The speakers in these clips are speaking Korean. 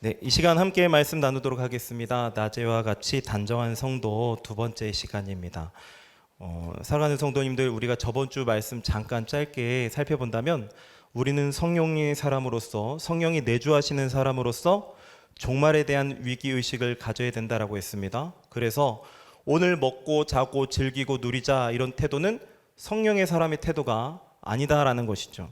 네, 이 시간 함께 말씀 나누도록 하겠습니다. 낮에와 같이 단정한 성도 두 번째 시간입니다. 사랑하는 성도님들, 우리가 저번 주 말씀 잠깐 짧게 살펴본다면 우리는 성령의 사람으로서, 성령이 내주하시는 사람으로서 종말에 대한 위기의식을 가져야 된다라고 했습니다. 그래서 오늘 먹고 자고 즐기고 누리자 이런 태도는 성령의 사람의 태도가 아니다라는 것이죠.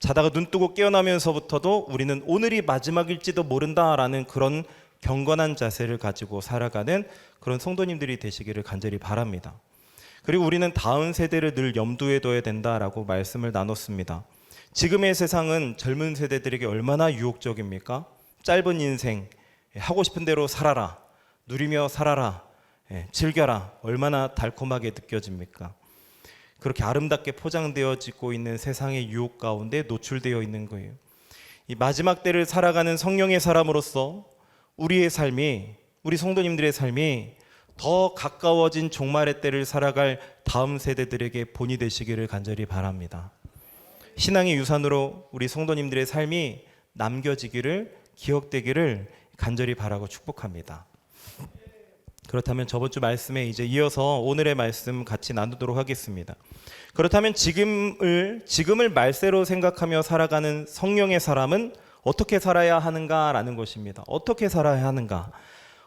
자다가 눈 뜨고 깨어나면서부터도 우리는 오늘이 마지막일지도 모른다라는 그런 경건한 자세를 가지고 살아가는 그런 성도님들이 되시기를 간절히 바랍니다. 그리고 우리는 다음 세대를 늘 염두에 둬야 된다라고 말씀을 나눴습니다. 지금의 세상은 젊은 세대들에게 얼마나 유혹적입니까? 짧은 인생, 하고 싶은 대로 살아라, 누리며 살아라, 즐겨라, 얼마나 달콤하게 느껴집니까? 그렇게 아름답게 포장되어지고 있는 세상의 유혹 가운데 노출되어 있는 거예요. 이 마지막 때를 살아가는 성령의 사람으로서 우리의 삶이, 우리 성도님들의 삶이 더 가까워진 종말의 때를 살아갈 다음 세대들에게 본이 되시기를 간절히 바랍니다. 신앙의 유산으로 우리 성도님들의 삶이 남겨지기를, 기억되기를 간절히 바라고 축복합니다. 그렇다면 저번 주 말씀에 이제 이어서 오늘의 말씀 같이 나누도록 하겠습니다. 그렇다면 지금을 말세로 생각하며 살아가는 성령의 사람은 어떻게 살아야 하는가라는 것입니다. 어떻게 살아야 하는가?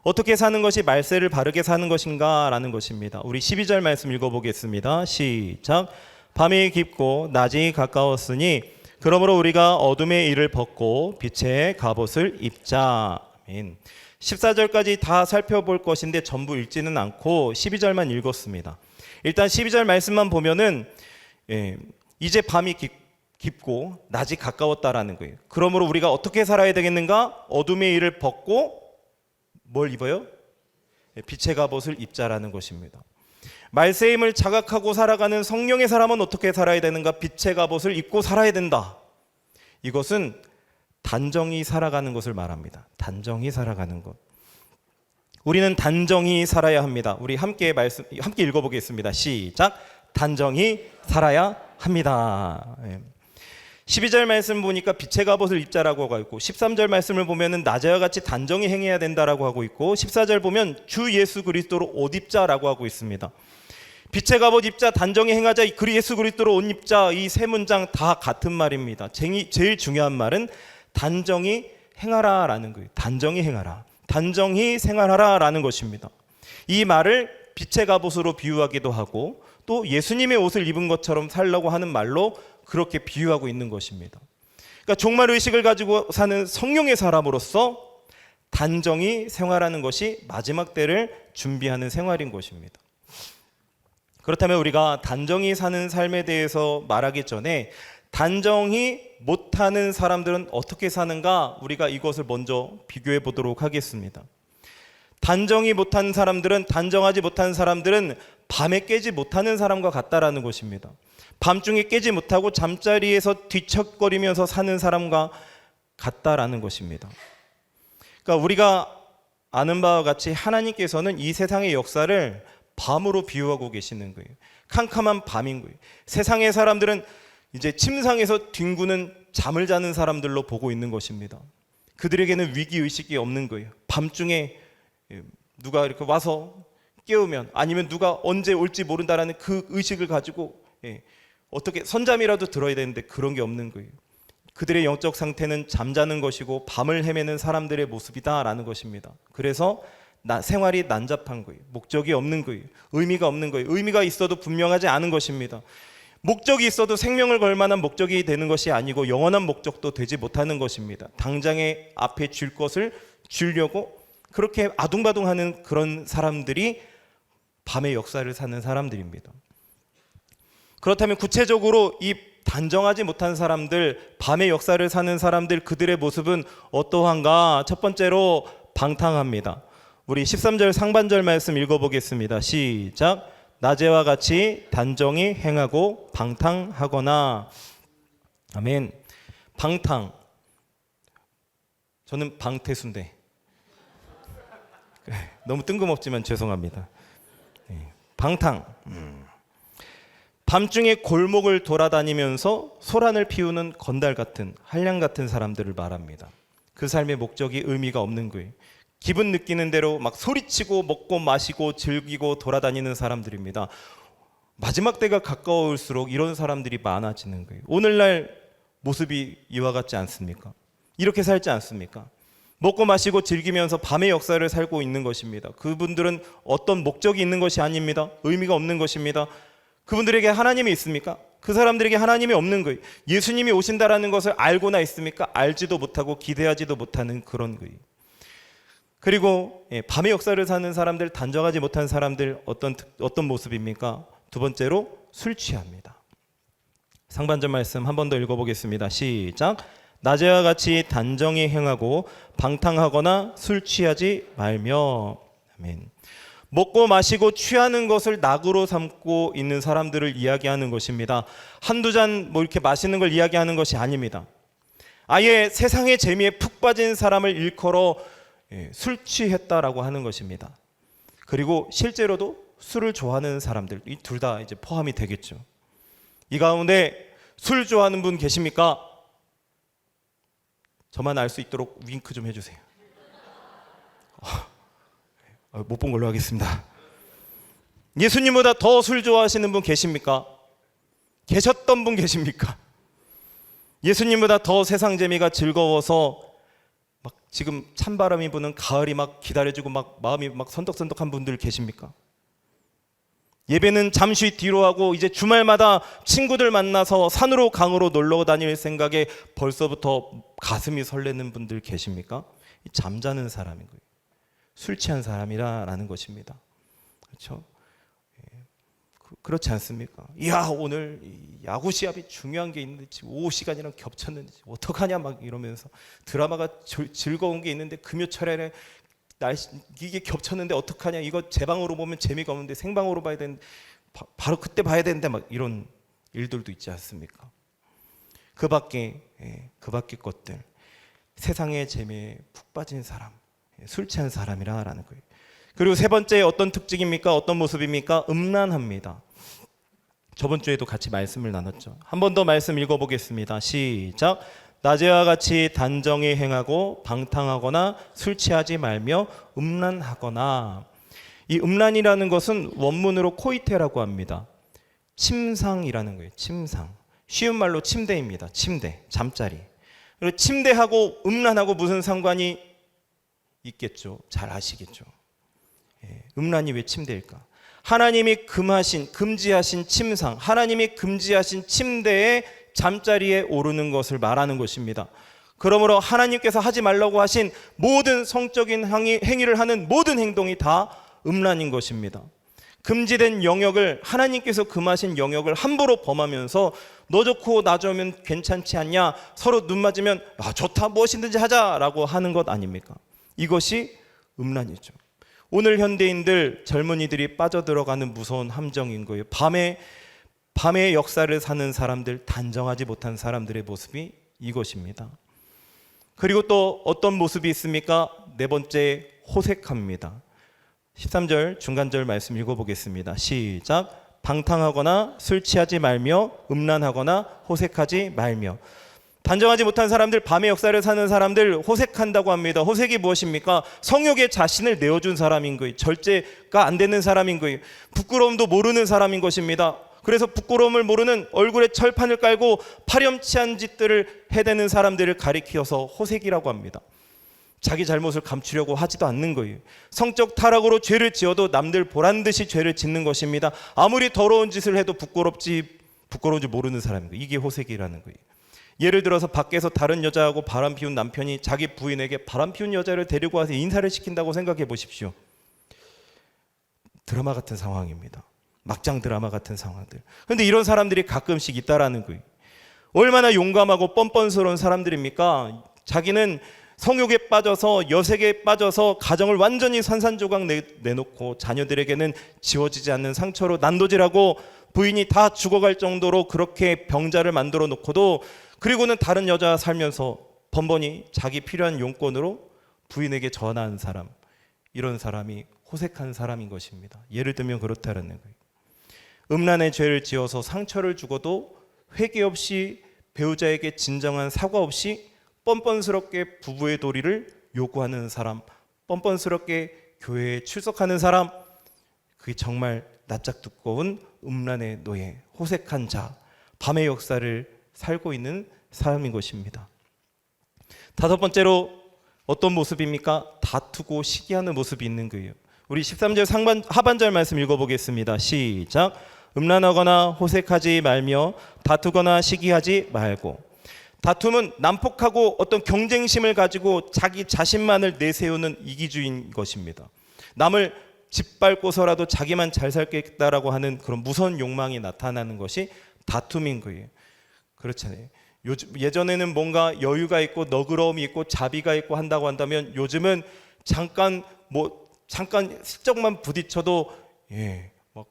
어떻게 사는 것이 말세를 바르게 사는 것인가? 라는 것입니다. 우리 12절 말씀 읽어보겠습니다. 시작. 밤이 깊고 낮이 가까웠으니 그러므로 우리가 어둠의 일을 벗고 빛의 갑옷을 입자. 아멘. 14절까지 다 살펴볼 것인데 전부 읽지는 않고 12절만 읽었습니다. 일단 12절 말씀만 보면은 이제 밤이 깊고 낮이 가까웠다라는 거예요. 그러므로 우리가 어떻게 살아야 되겠는가? 어둠의 일을 벗고 뭘 입어요? 빛의 갑옷을 입자라는 것입니다. 말세임을 자각하고 살아가는 성령의 사람은 어떻게 살아야 되는가? 빛의 갑옷을 입고 살아야 된다. 이것은 단정히 살아가는 것을 말합니다. 단정히 살아가는 것. 우리는 단정히 살아야 합니다. 우리 함께 읽어보겠습니다. 시작. 단정히 살아야 합니다. 12절 말씀 보니까 빛의 갑옷을 입자라고 하고 있고 13절 말씀을 보면은 낮에와 같이 단정히 행해야 된다라고 하고 있고 14절 보면 주 예수 그리스도로 옷 입자라고 하고 있습니다. 빛의 갑옷 입자, 단정히 행하자, 예수 그리스도로 옷 입자, 이 세 문장 다 같은 말입니다. 제일 중요한 말은 단정히 행하라라는 거예요. 단정히 행하라, 단정히 생활하라라는 것입니다. 이 말을 빛의 갑옷으로 비유하기도 하고 또 예수님의 옷을 입은 것처럼 살려고 하는 말로 그렇게 비유하고 있는 것입니다. 그러니까 종말 의식을 가지고 사는 성령의 사람으로서 단정히 생활하는 것이 마지막 때를 준비하는 생활인 것입니다. 그렇다면 우리가 단정히 사는 삶에 대해서 말하기 전에 단정히 못하는 사람들은 어떻게 사는가? 우리가 이것을 먼저 비교해 보도록 하겠습니다. 단정히 못한 사람들은, 단정하지 못한 사람들은 밤에 깨지 못하는 사람과 같다라는 것입니다. 밤중에 깨지 못하고 잠자리에서 뒤척거리면서 사는 사람과 같다라는 것입니다. 그러니까 우리가 아는 바와 같이 하나님께서는 이 세상의 역사를 밤으로 비유하고 계시는 거예요. 캄캄한 밤인 거예요. 세상의 사람들은 이제 침상에서 뒹구는 잠을 자는 사람들로 보고 있는 것입니다. 그들에게는 위기의식이 없는 거예요. 밤중에 누가 이렇게 와서 깨우면, 아니면 누가 언제 올지 모른다라는 그 의식을 가지고 어떻게 선잠이라도 들어야 되는데 그런 게 없는 거예요. 그들의 영적 상태는 잠자는 것이고 밤을 헤매는 사람들의 모습이다라는 것입니다. 그래서 생활이 난잡한 거예요. 목적이 없는 거예요. 의미가 없는 거예요. 의미가 있어도 분명하지 않은 것입니다. 목적이 있어도 생명을 걸 만한 목적이 되는 것이 아니고 영원한 목적도 되지 못하는 것입니다. 당장에 앞에 줄 것을 주려고 그렇게 아둥바둥하는 그런 사람들이 밤의 역사를 사는 사람들입니다. 그렇다면 구체적으로 이 단정하지 못한 사람들, 밤의 역사를 사는 사람들, 그들의 모습은 어떠한가? 첫 번째로 방탕합니다. 우리 13절 상반절 말씀 읽어보겠습니다. 시작. 낮에와 같이 단정히 행하고 방탕하거나. 아멘. 방탕. 저는 방태수인데 너무 뜬금없지만 죄송합니다. 방탕. 밤중에 골목을 돌아다니면서 소란을 피우는 건달 같은, 한량 같은 사람들을 말합니다. 그 삶의 목적이 의미가 없는 거예요. 기분 느끼는 대로 막 소리치고 먹고 마시고 즐기고 돌아다니는 사람들입니다. 마지막 때가 가까울수록 이런 사람들이 많아지는 거예요. 오늘날 모습이 이와 같지 않습니까? 이렇게 살지 않습니까? 먹고 마시고 즐기면서 밤의 역사를 살고 있는 것입니다. 그분들은 어떤 목적이 있는 것이 아닙니다. 의미가 없는 것입니다. 그분들에게 하나님이 있습니까? 그 사람들에게 하나님이 없는 거예요. 예수님이 오신다라는 것을 알고나 있습니까? 알지도 못하고 기대하지도 못하는 그런 거예요. 그리고 밤의 역사를 사는 사람들, 단정하지 못한 사람들, 어떤 모습입니까? 두 번째로 술 취합니다. 상반절 말씀 한 번 더 읽어보겠습니다. 시작. 낮에와 같이 단정히 행하고 방탕하거나 술 취하지 말며. 아멘. 먹고 마시고 취하는 것을 낙으로 삼고 있는 사람들을 이야기하는 것입니다. 한두 잔 이렇게 마시는 걸 이야기하는 것이 아닙니다. 아예 세상의 재미에 푹 빠진 사람을 일컬어 술 취했다라고 하는 것입니다. 그리고 실제로도 술을 좋아하는 사람들, 이 둘 다 이제 포함이 되겠죠. 이 가운데 술 좋아하는 분 계십니까? 저만 알 수 있도록 윙크 좀 해주세요. 못 본 걸로 하겠습니다. 예수님보다 더 술 좋아하시는 분 계십니까? 계셨던 분 계십니까? 예수님보다 더 세상 재미가 즐거워서 막 지금 찬바람이 부는 가을이 막 기다려지고 막 마음이 막 선덕선덕한 분들 계십니까? 예배는 잠시 뒤로 하고 이제 주말마다 친구들 만나서 산으로 강으로 놀러 다닐 생각에 벌써부터 가슴이 설레는 분들 계십니까? 잠자는 사람인 거예요. 술 취한 사람이라는 것입니다. 그렇죠? 그렇지 않습니까? 이야, 오늘 야구 시합이 중요한 게 있는데 지금 오후 시간이랑 겹쳤는데 어떡하냐 막 이러면서 드라마가 즐거운 게 있는데 금요철에 이게 겹쳤는데 어떡하냐, 이거 제 방으로 보면 재미가 없는데 생방으로 봐야 되는데 바로 그때 봐야 되는데 막 이런 일들도 있지 않습니까? 그 밖에 것들, 세상의 재미에 푹 빠진 사람, 술 취한 사람이라는 거예요. 그리고 세 번째 어떤 특징입니까? 어떤 모습입니까? 음란합니다. 저번 주에도 같이 말씀을 나눴죠. 한 번 더 말씀 읽어보겠습니다. 시작. 낮에와 같이 단정히 행하고 방탕하거나 술 취하지 말며 음란하거나. 이 음란이라는 것은 원문으로 코이테라고 합니다. 침상이라는 거예요. 침상. 쉬운 말로 침대입니다. 침대, 잠자리. 그리고 침대하고 음란하고 무슨 상관이 있겠죠? 잘 아시겠죠? 음란이 왜 침대일까? 하나님이 금지하신 침상, 하나님이 금지하신 침대에 잠자리에 오르는 것을 말하는 것입니다. 그러므로 하나님께서 하지 말라고 하신 모든 성적인 행위를 하는 모든 행동이 다 음란인 것입니다. 금지된 영역을, 하나님께서 금하신 영역을 함부로 범하면서 너 좋고 나 좋으면 괜찮지 않냐, 서로 눈 맞으면 좋다 무엇이든지 하자라고 하는 것 아닙니까? 이것이 음란이죠. 오늘 현대인들, 젊은이들이 빠져들어가는 무서운 함정인 거예요. 밤의 역사를 사는 사람들, 단정하지 못한 사람들의 모습이 이것입니다. 그리고 또 어떤 모습이 있습니까? 네 번째, 호색합니다. 13절 중간절 말씀 읽어보겠습니다. 시작. 방탕하거나 술 취하지 말며 음란하거나 호색하지 말며. 단정하지 못한 사람들, 밤의 역사를 사는 사람들 호색한다고 합니다. 호색이 무엇입니까? 성욕에 자신을 내어준 사람인 거예요. 절제가 안 되는 사람인 거예요. 부끄러움도 모르는 사람인 것입니다. 그래서 부끄러움을 모르는, 얼굴에 철판을 깔고 파렴치한 짓들을 해대는 사람들을 가리켜서 호색이라고 합니다. 자기 잘못을 감추려고 하지도 않는 거예요. 성적 타락으로 죄를 지어도 남들 보란 듯이 죄를 짓는 것입니다. 아무리 더러운 짓을 해도 부끄러운지 모르는 사람인 거예요. 이게 호색이라는 거예요. 예를 들어서 밖에서 다른 여자하고 바람 피운 남편이 자기 부인에게 바람 피운 여자를 데리고 와서 인사를 시킨다고 생각해 보십시오. 드라마 같은 상황입니다. 막장 드라마 같은 상황들. 그런데 이런 사람들이 가끔씩 있다라는 거예요. 얼마나 용감하고 뻔뻔스러운 사람들입니까? 자기는 성욕에 빠져서, 여색에 빠져서 가정을 완전히 산산조각 내놓고 자녀들에게는 지워지지 않는 상처로 난도질하고 부인이 다 죽어갈 정도로 그렇게 병자를 만들어 놓고도, 그리고는 다른 여자와 살면서 번번이 자기 필요한 용건으로 부인에게 전화한 사람, 이런 사람이 호색한 사람인 것입니다. 예를 들면 그렇다는 거예요. 음란의 죄를 지어서 상처를 주고도 회개 없이, 배우자에게 진정한 사과 없이 뻔뻔스럽게 부부의 도리를 요구하는 사람, 뻔뻔스럽게 교회에 출석하는 사람, 그게 정말 낯짝 두꺼운 음란의 노예, 호색한 자, 밤의 역사를 살고 있는 사람인 것입니다. 다섯 번째로 어떤 모습입니까? 다투고 시기하는 모습이 있는 거예요. 우리 13절 하반절 말씀 읽어보겠습니다. 시작. 음란하거나 호색하지 말며 다투거나 시기하지 말고. 다툼은 난폭하고 어떤 경쟁심을 가지고 자기 자신만을 내세우는 이기주의인 것입니다. 남을 짓밟고서라도 자기만 잘 살겠다라고 하는 그런 무서운 욕망이 나타나는 것이 다툼인 거예요. 그렇잖아요. 예전에는 뭔가 여유가 있고 너그러움이 있고 자비가 있고 한다고 한다면 요즘은 잠깐 슬쩍만 부딪혀도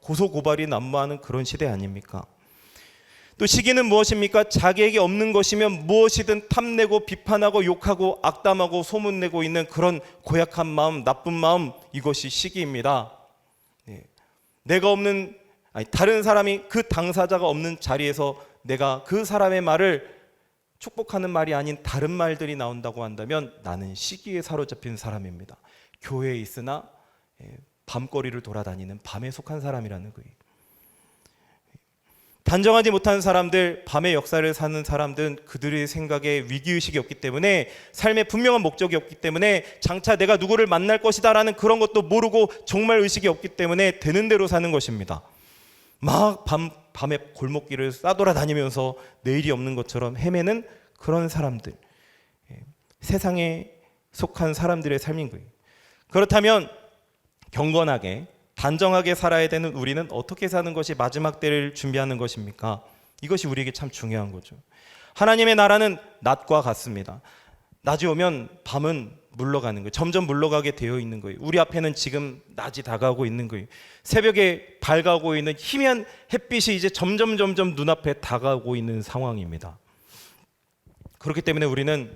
고소고발이 난무하는 그런 시대 아닙니까? 또 시기는 무엇입니까? 자기에게 없는 것이면 무엇이든 탐내고 비판하고 욕하고 악담하고 소문내고 있는 그런 고약한 마음, 나쁜 마음, 이것이 시기입니다. 내가 없는, 다른 사람이, 그 당사자가 없는 자리에서 내가 그 사람의 말을 축복하는 말이 아닌 다른 말들이 나온다고 한다면 나는 시기에 사로잡힌 사람입니다. 교회에 있으나 밤거리를 돌아다니는 밤에 속한 사람이라는 거예요. 단정하지 못한 사람들, 밤의 역사를 사는 사람들은 그들의 생각에 위기의식이 없기 때문에, 삶에 분명한 목적이 없기 때문에, 장차 내가 누구를 만날 것이다 라는 그런 것도 모르고 정말 의식이 없기 때문에 되는 대로 사는 것입니다. 막 밤에 골목길을 싸돌아다니면서 내일이 없는 것처럼 헤매는 그런 사람들, 세상에 속한 사람들의 삶인 거예요. 그렇다면 경건하게 단정하게 살아야 되는 우리는 어떻게 사는 것이 마지막 때를 준비하는 것입니까? 이것이 우리에게 참 중요한 거죠. 하나님의 나라는 낮과 같습니다. 낮이 오면 밤은 물러가는 거예요. 점점 물러가게 되어 있는 거예요. 우리 앞에는 지금 낮이 다가오고 있는 거예요. 새벽에 밝아오고 있는 희미한 햇빛이 이제 점점 눈앞에 다가오고 있는 상황입니다. 그렇기 때문에 우리는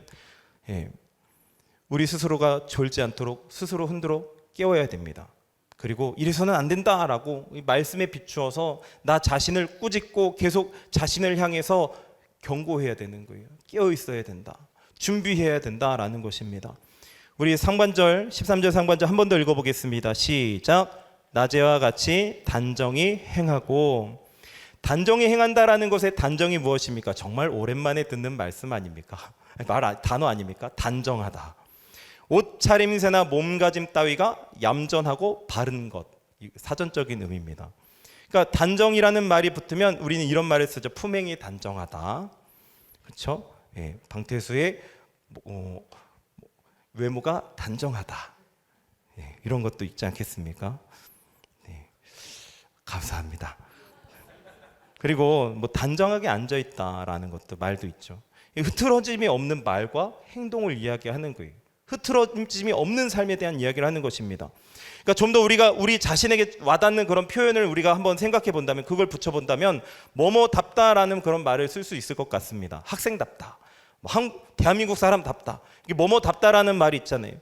우리 스스로가 졸지 않도록 스스로 흔들어 깨워야 됩니다. 그리고 이래서는 안 된다라고 말씀에 비추어서 나 자신을 꾸짖고 계속 자신을 향해서 경고해야 되는 거예요. 깨어 있어야 된다. 준비해야 된다라는 것입니다. 우리 상반절 13절 상반절 한 번 더 읽어보겠습니다. 시작. 낮에와 같이 단정히 행하고. 단정히 행한다라는 것의 단정이 무엇입니까? 정말 오랜만에 듣는 말씀 아닙니까? 단어 아닙니까? 단정하다. 옷차림새나 몸가짐 따위가 얌전하고 바른 것, 사전적인 의미입니다. 그러니까 단정이라는 말이 붙으면 우리는 이런 말을 쓰죠. 품행이 단정하다. 그렇죠? 방태수의 외모가 단정하다. 이런 것도 있지 않겠습니까? 감사합니다. 그리고 단정하게 앉아 있다라는 것도 말도 있죠. 흐트러짐이 없는 말과 행동을 이야기하는 거예요. 흐트러짐이 없는 삶에 대한 이야기를 하는 것입니다. 그러니까 좀 더 우리가 우리 자신에게 와닿는 그런 표현을 우리가 한번 생각해 본다면, 그걸 붙여본다면 뭐뭐답다라는 그런 말을 쓸 수 있을 것 같습니다. 학생답다, 대한민국 사람답다, 이게 뭐뭐답다라는 말이 있잖아요.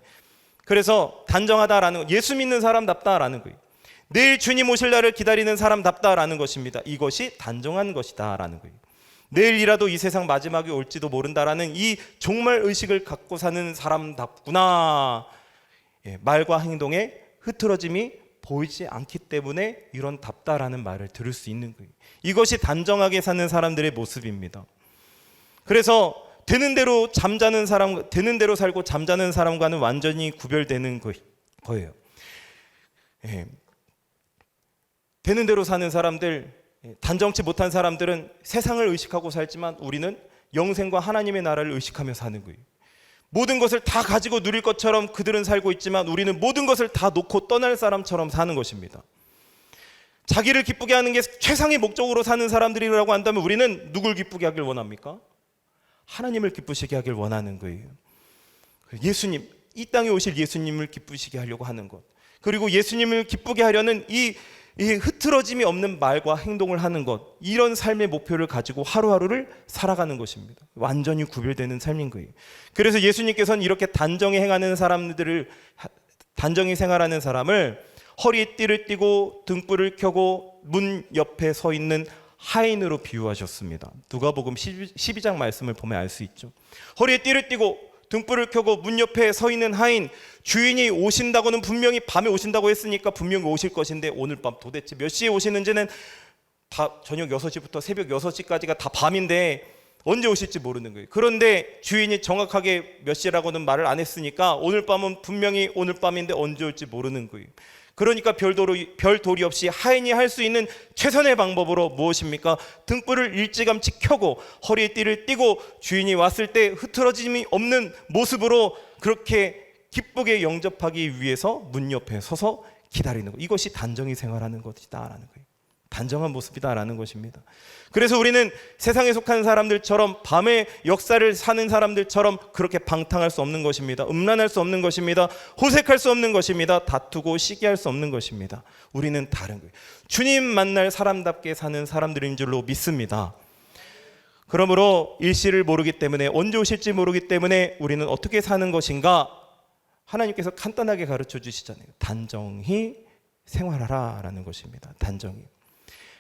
그래서 단정하다라는, 예수 믿는 사람답다라는 거예요. 내일 주님 오실 날을 기다리는 사람답다라는 것입니다. 이것이 단정한 것이다라는 거예요. 내일이라도 이 세상 마지막이 올지도 모른다라는 이 종말 의식을 갖고 사는 사람답구나. 말과 행동에 흐트러짐이 보이지 않기 때문에 이런 답다라는 말을 들을 수 있는 거예요. 이것이 단정하게 사는 사람들의 모습입니다. 그래서 되는 대로 살고 잠자는 사람과는 완전히 구별되는 거예요. 되는 대로 사는 사람들, 단정치 못한 사람들은 세상을 의식하고 살지만 우리는 영생과 하나님의 나라를 의식하며 사는 거예요. 모든 것을 다 가지고 누릴 것처럼 그들은 살고 있지만 우리는 모든 것을 다 놓고 떠날 사람처럼 사는 것입니다. 자기를 기쁘게 하는 게 최상의 목적으로 사는 사람들이라고 한다면 우리는 누굴 기쁘게 하길 원합니까? 하나님을 기쁘시게 하길 원하는 거예요. 예수님, 이 땅에 오실 예수님을 기쁘시게 하려고 하는 것, 그리고 예수님을 기쁘게 하려는 이 흐트러짐이 없는 말과 행동을 하는 것, 이런 삶의 목표를 가지고 하루하루를 살아가는 것입니다. 완전히 구별되는 삶인 거예요. 그래서 예수님께서는 이렇게 단정히 행하는 사람들을, 단정히 생활하는 사람을 허리에 띠를 띠고 등불을 켜고 문 옆에 서 있는 하인으로 비유하셨습니다. 누가복음 12장 말씀을 보면 알 수 있죠. 허리에 띠를 띠고 등불을 켜고 문 옆에 서 있는 하인, 주인이 오신다고는 분명히 밤에 오신다고 했으니까 분명히 오실 것인데 오늘 밤 도대체 몇 시에 오시는지는 저녁 6시부터 새벽 6시까지가 다 밤인데 언제 오실지 모르는 거예요. 그런데 주인이 정확하게 몇 시라고는 말을 안 했으니까 오늘 밤은 분명히 오늘 밤인데 언제 올지 모르는 거예요. 그러니까 별도리 없이 하인이 할 수 있는 최선의 방법으로 무엇입니까? 등불을 일찌감치 켜고 허리에 띠를 띠고 주인이 왔을 때 흐트러짐이 없는 모습으로 그렇게 기쁘게 영접하기 위해서 문 옆에 서서 기다리는 것. 이것이 단정히 생활하는 것이다라는 거예요. 단정한 모습이다라는 것입니다. 그래서 우리는 세상에 속한 사람들처럼 밤의 역사를 사는 사람들처럼 그렇게 방탕할 수 없는 것입니다. 음란할 수 없는 것입니다. 호색할 수 없는 것입니다. 다투고 시기할 수 없는 것입니다. 우리는 다른 거예요. 주님 만날 사람답게 사는 사람들인 줄로 믿습니다. 그러므로 일시를 모르기 때문에 언제 오실지 모르기 때문에 우리는 어떻게 사는 것인가 하나님께서 간단하게 가르쳐 주시잖아요. 단정히 생활하라라는 것입니다. 단정히.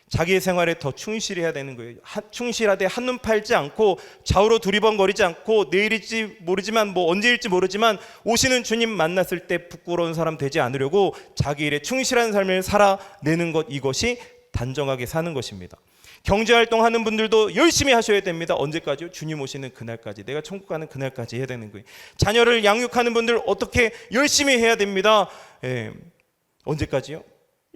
자기의 생활에 더 충실해야 되는 거예요. 충실하되 한눈 팔지 않고 좌우로 두리번거리지 않고 내일일지 모르지만 언제일지 모르지만 오시는 주님 만났을 때 부끄러운 사람 되지 않으려고 자기 일에 충실한 삶을 살아내는 것, 이것이 단정하게 사는 것입니다. 경제활동하는 분들도 열심히 하셔야 됩니다. 언제까지요? 주님 오시는 그날까지, 내가 천국 가는 그날까지 해야 되는 거예요. 자녀를 양육하는 분들 어떻게 열심히 해야 됩니다. 언제까지요?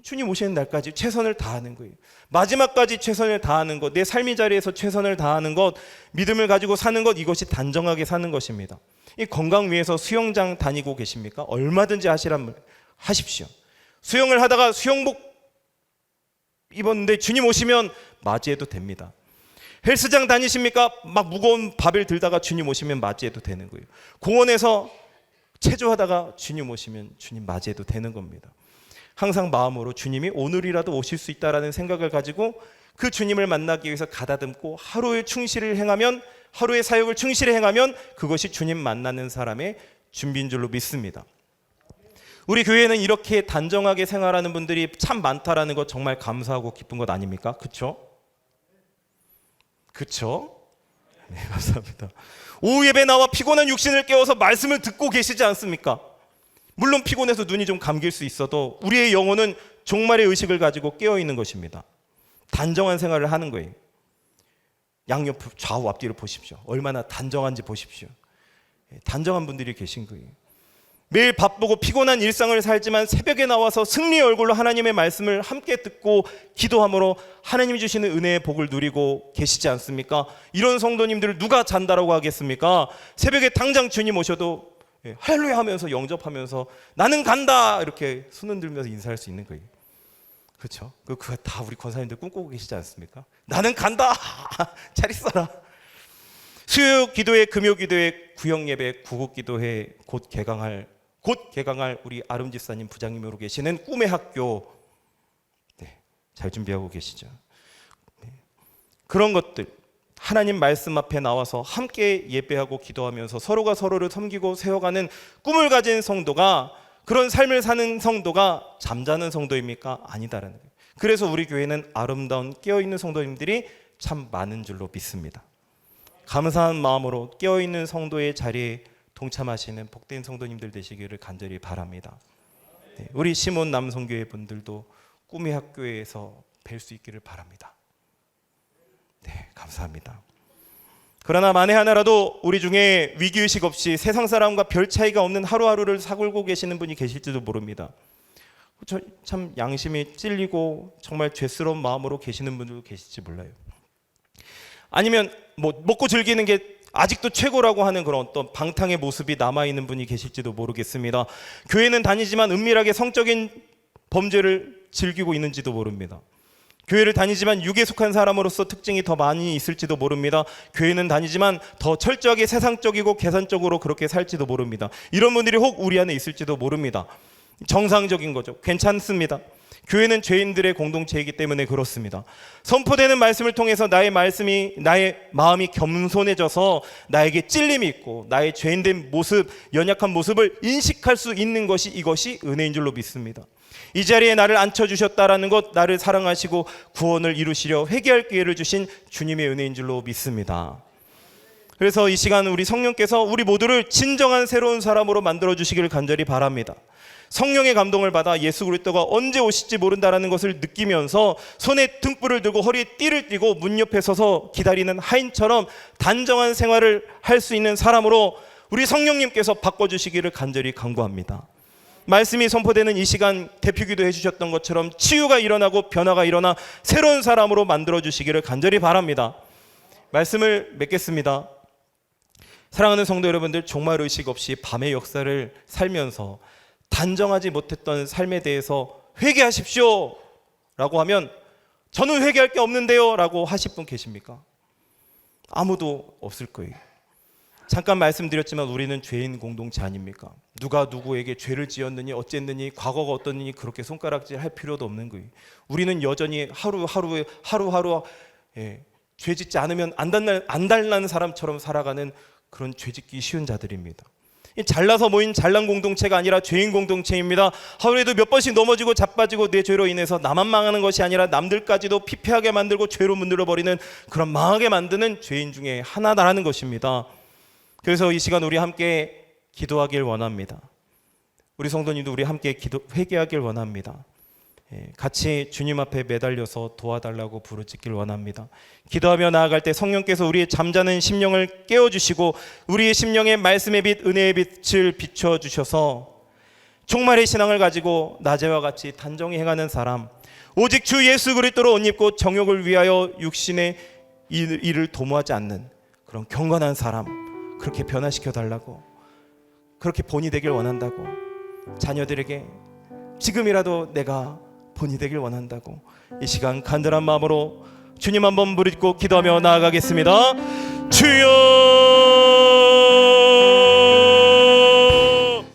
주님 오시는 날까지 최선을 다하는 거예요. 마지막까지 최선을 다하는 것, 내 삶의 자리에서 최선을 다하는 것, 믿음을 가지고 사는 것, 이것이 단정하게 사는 것입니다. 이 건강 위해서 수영장 다니고 계십니까? 얼마든지 하십시오. 수영을 하다가 수영복 입었는데 주님 오시면 맞이해도 됩니다. 헬스장 다니십니까? 막 무거운 바벨 들다가 주님 오시면 맞이해도 되는 거예요. 공원에서 체조하다가 주님 오시면 주님 맞이해도 되는 겁니다. 항상 마음으로 주님이 오늘이라도 오실 수 있다라는 생각을 가지고 그 주님을 만나기 위해서 가다듬고 하루의 사역을 충실히 행하면 그것이 주님 만나는 사람의 준비인 줄로 믿습니다. 우리 교회는 이렇게 단정하게 생활하는 분들이 참 많다라는 것 정말 감사하고 기쁜 것 아닙니까? 그렇죠? 그렇죠? 네, 감사합니다. 오후 예배 나와 피곤한 육신을 깨워서 말씀을 듣고 계시지 않습니까? 물론 피곤해서 눈이 좀 감길 수 있어도 우리의 영혼은 종말의 의식을 가지고 깨어있는 것입니다. 단정한 생활을 하는 거예요. 양옆 좌우 앞뒤를 보십시오. 얼마나 단정한지 보십시오. 단정한 분들이 계신 거예요. 매일 바쁘고 피곤한 일상을 살지만 새벽에 나와서 승리의 얼굴로 하나님의 말씀을 함께 듣고 기도함으로 하나님이 주시는 은혜의 복을 누리고 계시지 않습니까? 이런 성도님들을 누가 잔다라고 하겠습니까? 새벽에 당장 주님 오셔도 할렐루야 하면서 영접하면서 나는 간다 이렇게 손 흔들면서 인사할 수 있는 거예요. 그렇죠? 그거 다 우리 권사님들 꿈꾸고 계시지 않습니까? 나는 간다. 잘 있어라. 수요 기도회, 금요 기도회, 구역 예배, 구국 기도회 곧 개강할 우리 아름 집사님 부장님으로 계시는 꿈의 학교, 잘 준비하고 계시죠? 그런 것들 하나님 말씀 앞에 나와서 함께 예배하고 기도하면서 서로가 서로를 섬기고 세워가는 꿈을 가진 성도가, 그런 삶을 사는 성도가 잠자는 성도입니까? 아니다라는 거예요. 그래서 우리 교회는 아름다운 깨어있는 성도님들이 참 많은 줄로 믿습니다. 감사한 마음으로 깨어있는 성도의 자리에 동참하시는 복된 성도님들 되시기를 간절히 바랍니다. 우리 시몬 남성교회 분들도 꿈의 학교에서 뵐 수 있기를 바랍니다. 네, 감사합니다. 그러나 만에 하나라도 우리 중에 위기의식 없이 세상 사람과 별 차이가 없는 하루하루를 사굴고 계시는 분이 계실지도 모릅니다. 참 양심이 찔리고 정말 죄스러운 마음으로 계시는 분들도 계실지 몰라요. 아니면 먹고 즐기는 게 아직도 최고라고 하는 그런 어떤 방탕의 모습이 남아있는 분이 계실지도 모르겠습니다. 교회는 다니지만 은밀하게 성적인 범죄를 즐기고 있는지도 모릅니다. 교회를 다니지만 육에 속한 사람으로서 특징이 더 많이 있을지도 모릅니다. 교회는 다니지만 더 철저하게 세상적이고 계산적으로 그렇게 살지도 모릅니다. 이런 분들이 혹 우리 안에 있을지도 모릅니다. 정상적인 거죠. 괜찮습니다. 교회는 죄인들의 공동체이기 때문에 그렇습니다. 선포되는 말씀을 통해서 나의 마음이 겸손해져서 나에게 찔림이 있고 나의 죄인된 모습, 연약한 모습을 인식할 수 있는 것이 이것이 은혜인 줄로 믿습니다. 이 자리에 나를 앉혀주셨다라는 것, 나를 사랑하시고 구원을 이루시려 회개할 기회를 주신 주님의 은혜인 줄로 믿습니다. 그래서 이 시간 우리 성령께서 우리 모두를 진정한 새로운 사람으로 만들어주시기를 간절히 바랍니다. 성령의 감동을 받아 예수 그리스도가 언제 오실지 모른다라는 것을 느끼면서 손에 등불을 들고 허리에 띠를 띠고 문 옆에 서서 기다리는 하인처럼 단정한 생활을 할 수 있는 사람으로 우리 성령님께서 바꿔주시기를 간절히 간구합니다. 말씀이 선포되는 이 시간 대표기도 해주셨던 것처럼 치유가 일어나고 변화가 일어나 새로운 사람으로 만들어주시기를 간절히 바랍니다. 말씀을 맺겠습니다. 사랑하는 성도 여러분들, 종말 의식 없이 밤의 역사를 살면서 단정하지 못했던 삶에 대해서 회개하십시오 라고 하면 저는 회개할 게 없는데요 라고 하실 분 계십니까? 아무도 없을 거예요. 잠깐 말씀드렸지만 우리는 죄인 공동체 아닙니까? 누가 누구에게 죄를 지었느니 어쨌느니 과거가 어떻느니 그렇게 손가락질 할 필요도 없는 거예요. 우리는 여전히 하루하루 죄 짓지 않으면 안 달라는 사람처럼 살아가는 그런 죄 짓기 쉬운 자들입니다. 잘나서 모인 잘난 공동체가 아니라 죄인 공동체입니다. 하루에도 몇 번씩 넘어지고 자빠지고 내 죄로 인해서 나만 망하는 것이 아니라 남들까지도 피폐하게 만들고 죄로 문들어버리는 그런 망하게 만드는 죄인 중에 하나다라는 것입니다. 그래서 이 시간 우리 함께 기도하길 원합니다. 우리 성도님도 우리 함께 회개하길 원합니다. 같이 주님 앞에 매달려서 도와달라고 부르짖길 원합니다. 기도하며 나아갈 때 성령께서 우리의 잠자는 심령을 깨워주시고 우리의 심령에 말씀의 빛, 은혜의 빛을 비춰주셔서 종말의 신앙을 가지고 나제와 같이 단정히 행하는 사람, 오직 주 예수 그리스도로 옷 입고 정욕을 위하여 육신의 일을 도모하지 않는 그런 경건한 사람, 그렇게 변화시켜 달라고, 그렇게 본이 되길 원한다고, 자녀들에게 지금이라도 내가 본이 되길 원한다고 이 시간 간절한 마음으로 주님 한번 부르짖고 기도하며 나아가겠습니다. 주여